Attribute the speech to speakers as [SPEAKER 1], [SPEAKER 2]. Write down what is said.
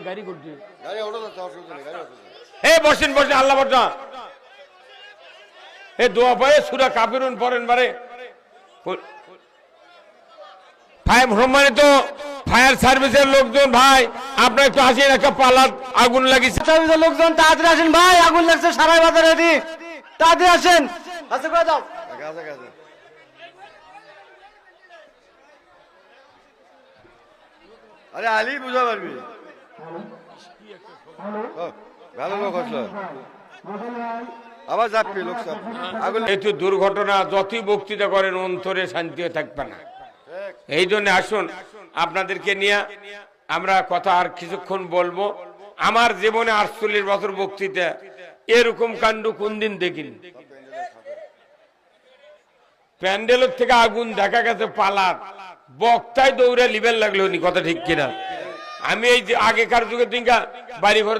[SPEAKER 1] গাড়ি করছি বসেন বসেন আল্লাহ বর্জা দোয়া পায়ে সূরা কাফিরুন পড়েন বারে সম্মানিত ফায়ার সার্ভিসের লোকজন ভাই আপনার একটু আসেন একটা পালার আগুন লাগিয়েছে সার্ভিসের লোকজন তাড়াতাড়ি আসেন ভাই আগুন লাগছে সারাই বাজারে তাড়াতাড়ি আসেন আচ্ছা করে দাও
[SPEAKER 2] আরে আলী বুঝা পারবি ভালো লোক আসলো আবার যাবি লোক
[SPEAKER 1] একটু দুর্ঘটনা যতই বক্তৃতা করেন অন্তরে শান্তিও থাকবে না এই জন্য আসুন আপনাদেরকে নিয়ে আমরা কথা আর কিছুক্ষণ বলবো আমার জীবনে 48 বছর বক্তৃতা এরকম কাণ্ড কোনদিন দেখিনি প্যান্ডেলের থেকে আগুন দেখা গেছে পালার বক্তায় দৌড়ে লিবেল লাগলো নি কথা ঠিক কিনা আমি এই যে আগেকার যুগে দিনকা বাড়ি ঘরে